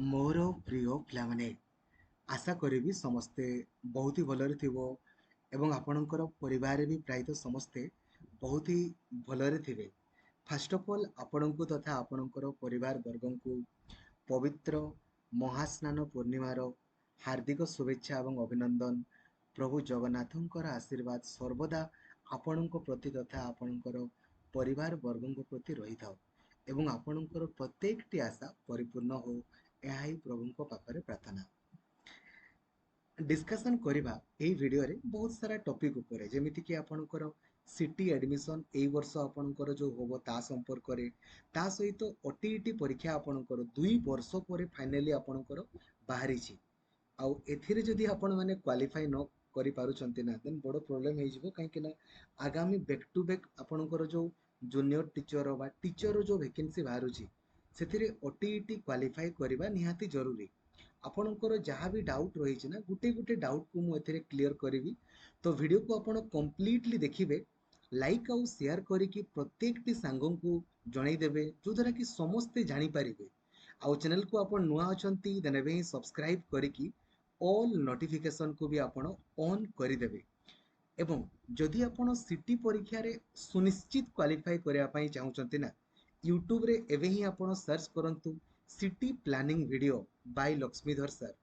मोर प्रिय पिलाମାନେ आशा करी समस्ते बहुत ही भलरे थिबो एवं आपणकर परिवार भी प्रायतः समस्ते बहुत ही भलरे थिबे। फर्स्ट ऑफ ऑल आपणको तथा आपणकर परिवार वर्गों को पवित्र महास्नान पूर्णिमार हार्दिक शुभेच्छा एवं अभिनंदन। प्रभु जगन्नाथंकर आशीर्वाद सर्वदा आपणको प्रति तथा आपणकर परिवार वर्गों प्रति रही थाओ एवं आपणकर प्रत्येकटी आशा परिपूर्ण हो, ଏହା ହିଁ ପ୍ରଭୁଙ୍କ ପାଖରେ ପ୍ରାର୍ଥନା। डिस्कसन करवा यही वीडियो रे बहुत सारा टॉपिक ऊपर जेमिति कि आपणकर सिटी एडमिशन एई वर्ष आपणकर जो होबो ता संपर्क रे ता सहित ओटीईटी परीक्षा आपणकर 2 वर्ष पर फाइनली आपणकर बाहरी छी। आउ एथिरे जदि आपण माने क्वालिफाई न करि पारुचंती ना देन बड़ प्रॉब्लम हे जिवो काहे कि ना आगामी बैक टू बैक आपणकर जो जूनियर टीचर बा टीचर जो वैकेंसी बाहरु छी सेथिरे ओटीईटी क्वालिफाई करबा निहाती जरूरी। आपणकर जहाँ भी डाउट रही ना गुटे गुटे डाउट को मुझे क्लीयर करी। तो वीडियो को आप कंप्लीटली देखिए, लाइक आउ शेयर करके प्रत्येक सांगों को जनईदेवे जो द्वारा कि समस्ते जानीपारे। आउ चैनल को आप नुआ अच्छा देन एवं सब्सक्राइब करके ऑल नोटिफिकेशन को भी आप ऑन करदेवे। एवं जदि आपण सिटी परीक्षा रे सुनिश्चित क्वालिफाई करने चाहते ना यूट्यूब रे एवं ही आप सर्च करंतु city planning video by Laxmidhar sir.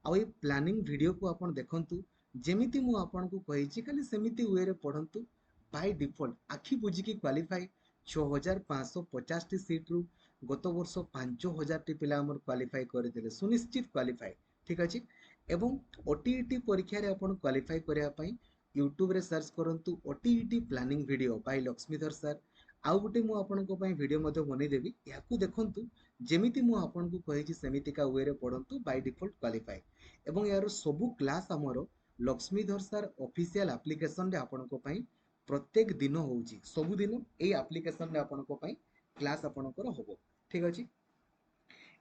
आउ ये प्लानिंग वीडियो को आप देखंतु जेमिति मु आपन को कहिछि खाली सेमिति वे रे पढ़ंतु। बाय डिफॉल्ट आखि बुझिकी क्वालिफाई 6550 टी सीट रु गत वर्ष 5000 टी पिला हमर क्वालिफाई करथिले सुनिश्चित क्वालिफाई। ठीक अछि। एवं ओटीईटी परीक्षा रे आपण क्वालिफाई करिया पई यूट्यूब रे सर्च करंतु OTET planning video by Laxmidhar sir. आउ गुटे मु आपनको पई वीडियो मध्ये बनै देबी याकू देखंतु जेमिति मु आपनको कहिछि सेमितिका वे रे पढ़ंतु बाय डिफॉल्ट क्वालिफाई। एवं यार सबु क्लास हमर लक्ष्मीधर सर ऑफिशियल एप्लीकेशन रे आपनको पई प्रत्येक दिन होउछि सबु दिन एई एप्लीकेशन रे आपनको पई क्लास आपनकर होबो। ठीक अछि।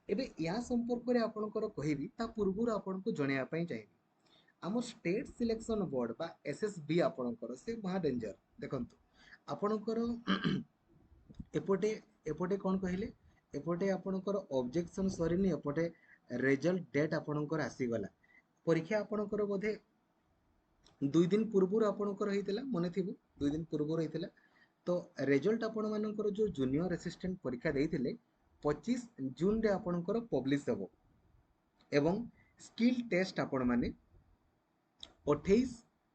एबे या संपर्क रे आपनकर कहिबी ता पूर्वरु आपनको जणैया पई चाहिबी आम स्टेट सिलेक्शन बोर्ड बा एसएसबी आपनकर से महा डेंजर देखंतु आपनकर एपटे एपटे कौन कहले एपटे आपनकर ऑब्जेक्शन सरीनी एपटे रिजल्ट डेट आपनकर आसीगला परीक्षा आपनकर बोधे 2 दिन पूर्व आपनकर होइतिला मने थिबो 2 दिन पूर्व होइतिला। तो रिजल्ट आपण मानकर जो जूनियर असिस्टेंट परीक्षा देइथिले 25 जून रे आपनकर पब्लिश हेबो एवं स्किल टेस्ट आपण माने 28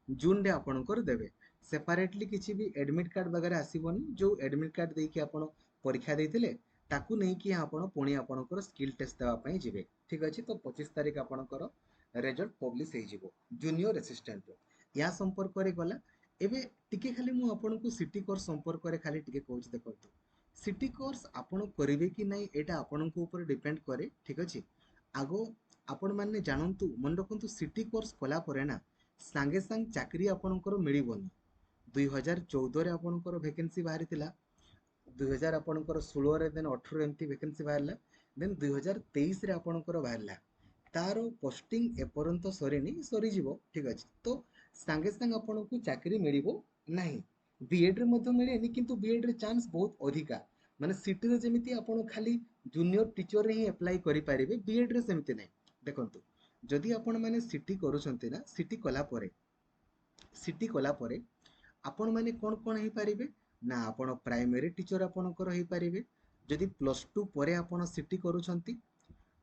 जून रे आपनकर देबे। सेपरेटली किछि भी एडमिट कार्ड वगैरह आसीबोनी जो एडमिट कार्ड देकी आपण परीक्षा देइथिले ताकू नै कि आपण पुणी आपनकर स्किल टेस्ट देवा पई जिवे। ठीक अछि। तो 25 तारिख आपनकर रिजल्ट पब्लिश हे जिवो जूनियर असिस्टेंट या संपर्क रे गला। एबे टिके खाली मु आपनको सिटी कोर्स संपर्क रे खाली टिके कहूछि देखंतु सिटी कोर्स आपण करिवे कि नै एटा आपनको ऊपर डिपेंड करे। ठीक अछि। आगो आपण माने जानंतु मन रखंतु सिटी कोर्स कला परे ना सांगे सांग चाकरी आपनकर मिलिबोनी। 2014 रे आपनकर वैकेंसी बाहरी थिला 2000 आपनकर 16 रे देन 18 एमती वैकेंसी बाहरला देन 2023 रे आपनकर बाहरला तार पोस्टिंग एपर्यंत सरीनी सरी जीवो। ठीक अछि। तो सांगे सांग आपनको चाकरी मिलिबो नाही। बीएड रे मध्ये मिलेनी किंतु बीएड रे चांस बहुत अधिका माने सिटी रे जेमिति आपण खाली जूनियर टीचर रे ही अप्लाई करि पारिबे बीएड रे सेमिति नै। देखंतु जदि आपण माने सिटी करूछंती ना सिटी कला परे आपण माने कोन कोन हे पारिबे ना आपण प्राइमरी टीचर आपणकर हे पारिबे जदि +2 परे आपण सिटी करूछंती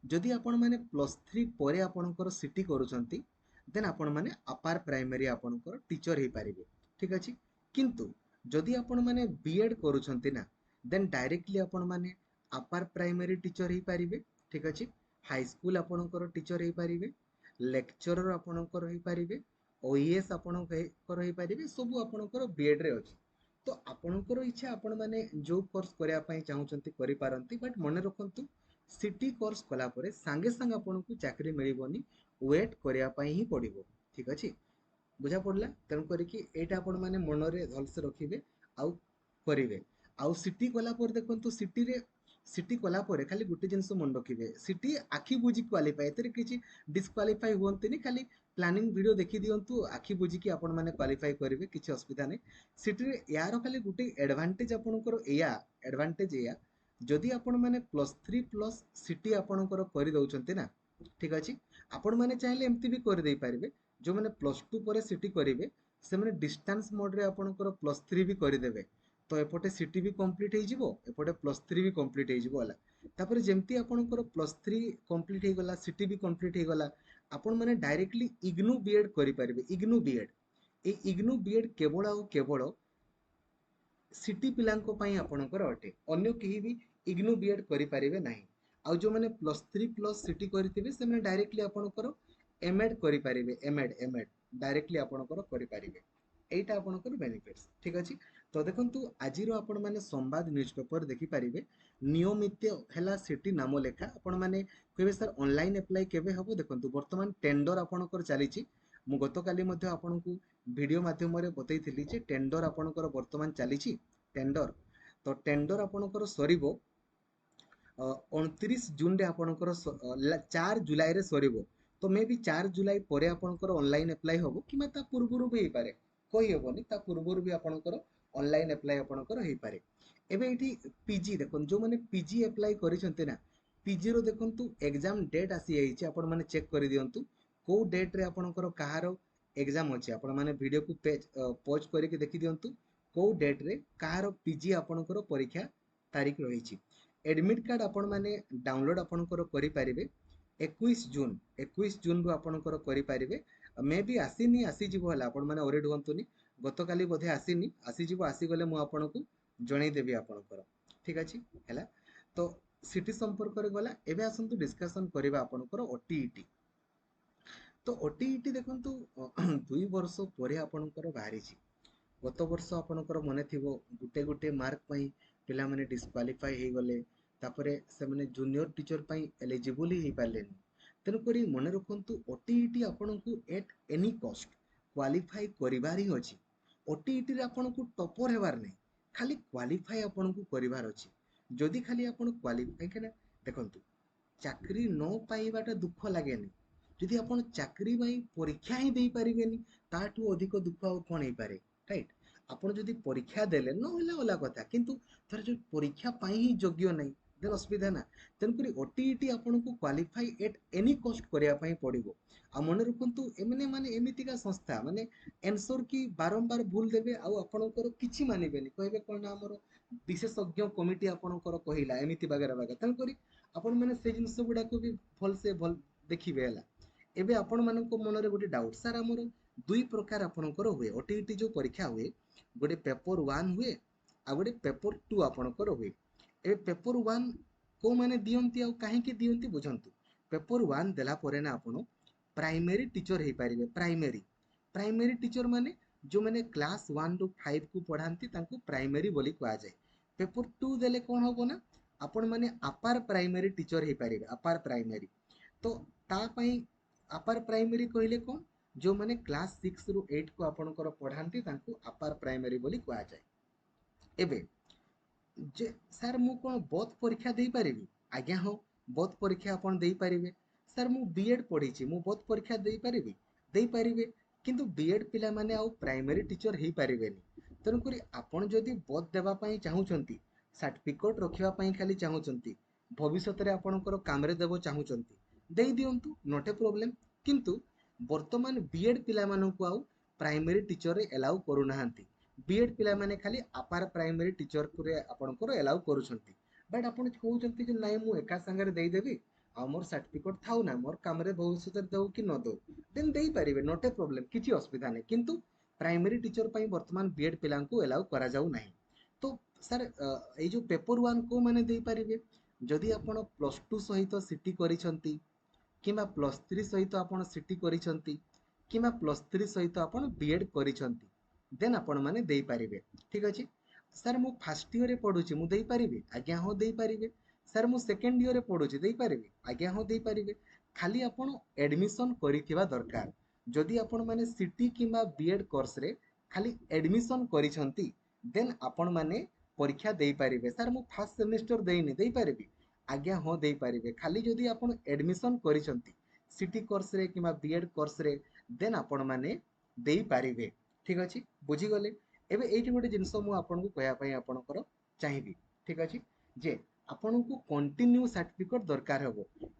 जदि आपण माने +3 परे आपणकर सिटी करूछंती देन आपण माने अपार प्राइमरी आपणकर टीचर हे पारिबे। ठीक अछि। किंतु जदि आपण माने बीएड करूछंती ना देन डायरेक्टली आपण माने अपार प्राइमरी टीचर हे पारिबे। ठीक अछि। हाई स्कूल आपणकर टीचर हे पारिबे लेक्चरर आपणकर हे पारिबे ओएस आपणकर हे पारिबे सब आपणकर बीएड रे अछि। तो आपणकर इच्छा आपण माने जो कोर्स करिया पई चाहुचंती करि पारंती बट मने रखंतु सिटी कोर्स कला परे सांगे सांग आपनको चाकरी मिलिबोनी वेट करिया पई ही पड़िबो। ठीक अछि। बुझा पड़ला तेन करी कि एटा आपण माने मनरे धलसे रखिबे आउ करिवे। आउ सिटी कला पर देखंतु सिटी कला पर खाली गुटे जिंस मन रखिबे सिटी आखि बुझी क्वालिफाई एतरे किछि डिस्क्वालिफाई हुअंतिनी खाली प्लानिंग वीडियो देखि दियंतु आखि बुझी कि आपण माने क्वालिफाई करिवे किछि असुविधा नै। सिटी रे यार खाली गुटे एडवांटेज आपणकर एया एडवांटेज एया जदि आपण मैंने +3 प्लस सिटी आपणकर कर दउछन्ते ना ठीक अछि आपण मैंने चाहिले एमती भी कर देई पारिबे जो मैंने +2 पर सिटी करिवे से मैंने डिस्टेंस मोड रे आपणकर +3 भी कर देबे तो एपटे सिटी भी कंप्लीट हे जिवो एपटे +3 भी कंप्लीट हे जिवो होला तापर जेमती आपणकर +3 कंप्लीट हे गला सिटी भी कंप्लीट हे गला आपण मैंने डायरेक्टली इग्नू बीएड करि पारिबे इग्नू बीएड ए इग्नू बीएड केवल आ केवल सिटी पिलांको पई आपणकर अटे अन्य केही भी इग्नू बीएड करि पारिबे नाही आ जो माने +3 प्लस सिटी करथिबे से माने डायरेक्टली आपणकर एमएड करि पारिबे एमएड डायरेक्टली आपणकर करि पारिबे एटा आपणकर बेनिफिट्स ठीक अछि तो देखंतु आजिरो आपण माने संवाद न्यूज़पेपर देखि पारिबे नियमित हैला सिटी नाम लेखा आपण माने कहबे सर ऑनलाइन अप्लाई केबे हबो देखंतु वर्तमान टेंडर आपणकर चलीछि मु गतकाली मध्ये आपणकु वीडियो माध्यम रे बतैथिली जे टेंडर आपणकर वर्तमान चलीछि टेंडर तो टेंडर आपणकर सरीबो 29 जून रे आपणकर 4 जुलाई रे सरीबो तो मे बी 4 जुलाई परे आपणकर ऑनलाइन अप्लाई हबो किमा ता पूर्वरु भी पारे कहि हबोनी ता पूर्वरु भी आपणकर ऑनलाइन अप्लाई आपणकर हेई पारे एबे एठी पीजी देखन जो माने पीजी अप्लाई करिसंते ना पीजी रो देखंतु एग्जाम डेट आसी आइछि आपण माने चेक करि दियंतु को डेट रे आपणकर कहारो एग्जाम अछि आपण माने वीडियो को पेज पॉज करके देखि दियंतु को डेट रे कहारो पीजी आपणकर परीक्षा तारीख रहिछि एडमिट कार्ड आपण माने डाउनलोड आपणकर करि पारिबे 21 जून रु आपणकर करि पारिबे मे बी आसीनी आसी जिवो हला आपण माने ओरेड होंतुनी गतकाली बोधे आसीनी आसी जिवो आसी गले मु आपणकु जणै देबी आपणकर ठीक अछि हला तो सिटी संपर्क रे गला एबे आसंतु डिस्कशन करिबा आपणकर ओटीईटी तो ओटीईटी देखंतु 2 वर्ष परे आपणकर बाहरिछि गत वर्ष आपणकर मने थिबो गुटे गुटे मार्क पई पिला माने डिस्क्वालिफाई हे गले तापरे से माने जूनियर टीचर पई एलिजिबल ही पालेनी तेनु करी मने रखंतु ओटीईटी आपणकु एट एनी कॉस्ट क्वालिफाई करिवार ही अछि ओटीईटी रे आपणकु टॉपर हेबार नै खाली क्वालिफाई आपणकु करिवार अछि जदि खाली आपण क्वालिफाई केना देखंतु चाकरी न पाइबाटा दुख लागेनी जदि आपण चाकरी पई परीक्षा ही देई परिबेनी ताठू अधिक दुख आ कोन हे पारे राइट आपण जदि परीक्षा देले न होला होला कथा किंतु थर जो परीक्षा पाई ही योग्य नै देन असुविधा ना तेन करी ओटीईटी आपण को क्वालिफाई एट एनी कॉस्ट करिया पई पड़िबो आ मन रखंतु एमने माने एमितिका संस्था माने आंसर की बारंबार भूल देबे आ आपणकर किछि मानिबेनी कहबे कोन हमर विशेषज्ञ कमिटी आपणकर कहिला एमिति बागेरा बागे तेन करी आपण माने से जिंस गुडा को भी भल से भल देखिबे हला एबे आपण मानको मनरे गोटे डाउट सर हमर दुई प्रकार आपणकर हुए ओटीईटी जो परीक्षा हुए गोटे पेपर 1 हुए आ गोटे पेपर 2 आपणकर हुए ए पेपर 1 को माने दियंती आ काहे के दियंती बुझंतु पेपर 1 देला परे ना आपण प्राइमरी टीचर हे पारिबे प्राइमरी टीचर माने जो माने क्लास 1 टू 5 को पढांती तांको प्राइमरी बोली कहा जाय पेपर 2 देले कोन होबो ना आपण माने अपार प्राइमरी टीचर हे पारिबे अपार प्राइमरी तो ता पई अपार प्राइमरी कहले कोन जो माने क्लास 6 रु 8 को आपणकर पढांती तांको अपार प्राइमरी बोली कहा जाय एबे जे सर मु कोन बोथ परीक्षा देई परिबी आज्ञा हो बोथ परीक्षा आपण देई परिबे सर मु बीएड पढिछि मु बोथ परीक्षा देई परिबे किंतु बीएड पिला माने आ प्राइमरी टीचर हेई परिबेनी तनु करी आपण जदी बोथ देबा पई चाहुचंती सर्टिफिकेट रखिबा पई खाली चाहुचंती भविष्यत रे आपणकर काम रे देबो चाहुचंती देई दियंतु नॉट ए प्रॉब्लम किंतु वर्तमान बीएड पिला मानकु आ प्राइमरी टीचर रे एलाउ करू नाहंती बीएड पिला माने खाली अपार प्राइमरी टीचर को रे आपणकर एलाउ करूछंती बट आपण कहउचंती जे नाइ मु एका संगे देई देबी आ मोर सर्टिफिकेट थाउ ना मोर काम रे भविष्यत रे दउ कि न दउ देन देई परिबे नॉट ए प्रॉब्लम किछि असुविधा नै किंतु प्राइमरी टीचर पई वर्तमान बीएड पिलांको एलाउ करा जाउ नाही तो सर ए जो पेपर 1 को माने देई परिबे जदि आपण +2 सहित सिटी करिसंती किंबा +3 सहित आपण सिटी करिसंती किंबा +3 सहित आपण बीएड करिसंती देन आपण माने देई परिबे ठीक अछि सर मु फर्स्ट ईयर रे पढुची मु देई परिबे आज्ञा हो देई परिबे सर मु सेकंड ईयर रे पढुची देई परिबे आज्ञा हो देई परिबे खाली आपण एडमिशन करिथिबा दरकार जदि आपण माने सिटी किंबा बीएड कोर्स रे खाली एडमिशन करिसंती देन आपण माने परीक्षा देई परिबे सर मु फर्स्ट सेमेस्टर देइनी देई परिबे आज्ञा हो देई परिबे खाली जदि आपण एडमिशन करिसंती सिटी कोर्स रे किंबा बीएड कोर्स रे देन आपण माने देई परिबे ठीक अछि बुझी गले एबे एठी गोटे जिंस मु आपन को कहया पई आपनकर चाहिबी ठीक अछि जे ଆପଣଙ୍କୁ କଣ୍ଟିନ୍ୟू ସାର୍ଟିଫିକେଟ ଦରକାର ହେବ।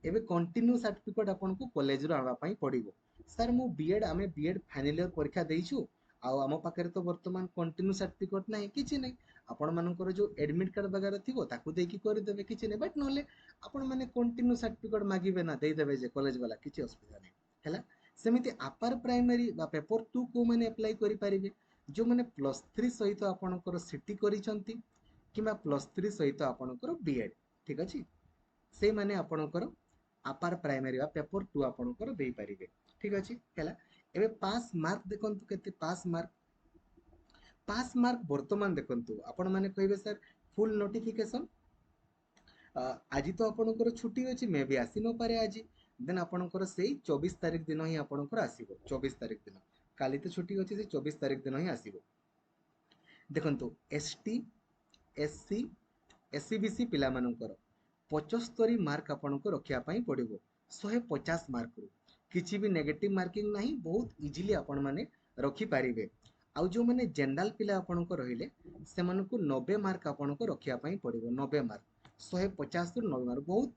ଏବେ କଣ୍ଟିନ୍ୟू ସାର୍ଟିଫିକେଟ ଆପଣଙ୍କୁ କଲେଜରୁ ଆଣିବା ପାଇଁ ପଡ଼ିବ। ସାର୍ ମୁଁ ବିଏଡ୍ ଆମେ ବିଏଡ୍ ଫାଇନାଲ ଇୟର ପରୀକ୍ଷା ଦେଇଛୁ, ଆଉ ଆମ ପାଖରେ ତ ବର୍ତ୍ତମାନ କଣ୍ଟିନ୍ୟू ସାର୍ଟିଫିକେଟ ନାହିଁ, କିଛି ନାହିଁ। ଆପଣମାନଙ୍କର ଯେଉଁ ଏଡମିଟ୍ କାର୍ଡ଼ ବଗେରା ଥିବ ତାକୁ ଦେଇକି କରିଦେବେ, କିଛି ନାହିଁ। ବଟ୍ ନହେଲେ ଆପଣମାନେ କଣ୍ଟିନ୍ୟୁ ସାର୍ଟିଫିକେଟ ମାଗିବେ ନା, ଦେଇଦେବେ ଯେ କଲେଜ ବାଲା, କିଛି ଅସୁବିଧା ନାହିଁ ହେଲା। ସେମିତି ଆପାର ପ୍ରାଇମାରୀ ବା ପେପର 2 କୋଉମାନେ ଆପ୍ଲାଏ କରିପାରିବେ? ଯେଉଁମାନେ +3 ସହିତ ଆପଣଙ୍କର ସିଟି କରିଛନ୍ତି କିମ୍ବା +3 ସହିତ ଆପଣଙ୍କର ବିଏଡ୍, ଠିକ୍ ଅଛି, ସେଇମାନେ ଆପଣଙ୍କର ଆପାର ପ୍ରାଇମାରୀ ବା ପେପର 2 ଆପଣଙ୍କର ଦେଇପାରିବେ, ଠିକ୍ ଅଛି ହେଲା। ଏବେ ପାସ୍ ମାର୍କ ଦେଖନ୍ତୁ, କେତେ ପାସ୍ ମାର୍କ ବର୍ତ୍ତମାନ ଦେଖନ୍ତୁ, ଆପଣମାନେ କହିବେ ସାର୍ ଫୁଲ୍ ନୋଟିଫିକେସନ୍ ଆଜି ତ ଆପଣଙ୍କର ଛୁଟି ଅଛି, ମେ ବି ଆସି ନପାରେ ଆଜି, ଦେନ୍ ଆପଣଙ୍କର ସେଇ 24 ତାରିଖ ଦିନ ହିଁ ଆପଣଙ୍କର ଆସିବ। 24 ତାରିଖ ଦିନ, କାଲି ତ ଛୁଟି ଅଛି, ସେ 24 ତାରିଖ ଦିନ ହିଁ ଆସିବ। ଦେଖନ୍ତୁ ST SC SC BC ପିଲାମାନଙ୍କର 75 ମାର୍କ ଆପଣଙ୍କୁ ରଖିବା ପାଇଁ ପଡ଼ିବ 150 ମାର୍କରୁ। କିଛି ବି ନେଗେଟିଭ ମାର୍କିଂ ନାହିଁ, ବହୁତ ଇଜିଲି ଆପଣମାନେ ରଖିପାରିବେ। ଆଉ ଯେଉଁମାନେ ଜେନେରାଲ ପିଲା ଆପଣଙ୍କ ରହିଲେ ସେମାନଙ୍କୁ 90 ମାର୍କ ଆପଣଙ୍କୁ ରଖିବା ପାଇଁ ପଡ଼ିବ। 90 ମାର୍କ, 150ରୁ 90 ମାର୍କ, ବହୁତ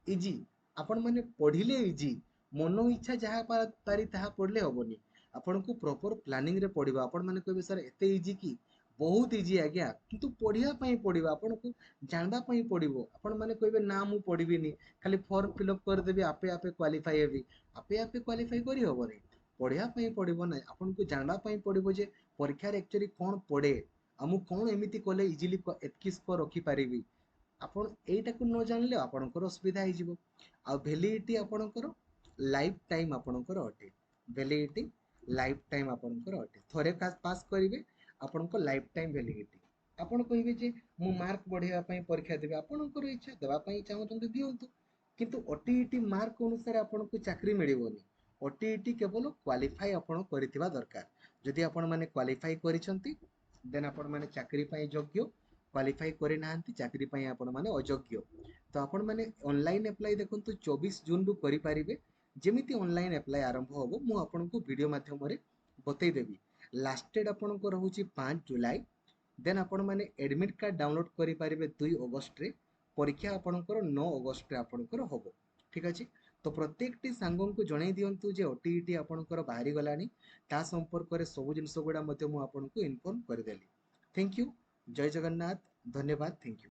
ଇଜି। ଆପଣମାନେ ପଢ଼ିଲେ ଇଜି, ମନ ଇଚ୍ଛା ଯାହା ପାରି ତାହା ପଢ଼ିଲେ ହେବନି। ଆପଣଙ୍କୁ ପ୍ରପର ପ୍ଲାନିଂରେ ପଢ଼ିବା। ଆପଣମାନେ କହିବେ ସାର୍ ଏତେ ଇଜି କି? ବହୁତ ଇଜି ଆଜ୍ଞା, କିନ୍ତୁ ପଢ଼ିବା ପାଇଁ ପଡ଼ିବ, ଆପଣଙ୍କୁ ଜାଣିବା ପାଇଁ ପଡ଼ିବ। ଆପଣମାନେ କହିବେ ନା ମୁଁ ପଢ଼ିବିନି, ଖାଲି ଫର୍ମ ଫିଲ୍ଅପ୍ କରିଦେବି, ଆପେ ଆପେ କ୍ୱାଲିଫାଇ ହେବି। ଆପେ ଆପେ କ୍ୱାଲିଫାଇ କରିହେବନି, ପଢ଼ିବା ପାଇଁ ପଡ଼ିବ। ନାହିଁ, ଆପଣଙ୍କୁ ଜାଣିବା ପାଇଁ ପଡ଼ିବ ଯେ ପରୀକ୍ଷାରେ ଆକ୍ଚୁଆଲି କ'ଣ ପଡ଼େ, ଆଉ ମୁଁ କ'ଣ ଏମିତି କଲେ ଇଜିଲି ଏତିକି ସ୍କୋର ରଖିପାରିବି। ଆପଣ ଏଇଟାକୁ ନ ଜାଣିଲେ ଆପଣଙ୍କର ଅସୁବିଧା ହେଇଯିବ। ଆଉ ଭ୍ୟାଲିଡିଟି ଆପଣଙ୍କର ଲାଇଫ୍ ଟାଇମ୍ ଆପଣଙ୍କର ଅଟେ। ଭ୍ୟାଲିଡିଟି ଲାଇଫ୍ ଟାଇମ୍ ଆପଣଙ୍କର ଅଟେ। ଥରେ ପାସ୍ କରିବେ, ଆପଣଙ୍କ ଲାଇଫ୍ ଟାଇମ୍ ଭ୍ୟାଲିଡିଟି। ଆପଣ କହିବେ ଯେ ମୁଁ ମାର୍କ ବଢ଼େଇବା ପାଇଁ ପରୀକ୍ଷା ଦେବି, ଆପଣଙ୍କର ଇଚ୍ଛା, ଦେବା ପାଇଁ ଚାହୁଁଛନ୍ତି ଦିଅନ୍ତୁ, କିନ୍ତୁ OTET ମାର୍କ ଅନୁସାରେ ଆପଣଙ୍କୁ ଚାକିରି ମିଳିବନି। OTET କେବଳ କ୍ୱାଲିଫାଇ ଆପଣ କରିଥିବା ଦରକାର। ଯଦି ଆପଣମାନେ କ୍ୱାଲିଫାଇ କରିଛନ୍ତି ଦେନ୍ ଆପଣମାନେ ଚାକିରି ପାଇଁ ଯୋଗ୍ୟ, କ୍ୱାଲିଫାଇ କରିନାହାନ୍ତି ଚାକିରି ପାଇଁ ଆପଣମାନେ ଅଯୋଗ୍ୟ। ତ ଆପଣମାନେ ଅନଲାଇନ୍ ଆପ୍ଲାଏ ଦେଖନ୍ତୁ 24 ଜୁନରୁ କରିପାରିବେ। ଯେମିତି ଅନଲାଇନ୍ ଆପ୍ଲାଏ ଆରମ୍ଭ ହେବ ମୁଁ ଆପଣଙ୍କୁ ଭିଡ଼ିଓ ମାଧ୍ୟମରେ ବତେଇଦେବି। ଲାଷ୍ଟ ଡେଟ୍ ଆପଣଙ୍କ ରହୁଛି 5 ଜୁଲାଇ। ଦେନ୍ ଆପଣମାନେ ଏଡମିଟ୍ କାର୍ଡ଼ ଡାଉନଲୋଡ଼ କରିପାରିବେ 2 ଅଗଷ୍ଟରେ। ପରୀକ୍ଷା ଆପଣଙ୍କର 9 ଅଗଷ୍ଟରେ ଆପଣଙ୍କର ହେବ, ଠିକ୍ ଅଛି। ତ ପ୍ରତ୍ୟେକଟି ସାଙ୍ଗଙ୍କୁ ଜଣାଇ ଦିଅନ୍ତୁ ଯେ OTET ଆପଣଙ୍କର ବାହାରିଗଲାଣି। ତା ସମ୍ପର୍କରେ ସବୁ ଜିନିଷ ଗୁଡ଼ା ମଧ୍ୟ ମୁଁ ଆପଣଙ୍କୁ ଇନଫର୍ମ କରିଦେଲି। ଥ୍ୟାଙ୍କ ୟୁ, ଜୟ ଜଗନ୍ନାଥ, ଧନ୍ୟବାଦ, ଥ୍ୟାଙ୍କ ୟୁ।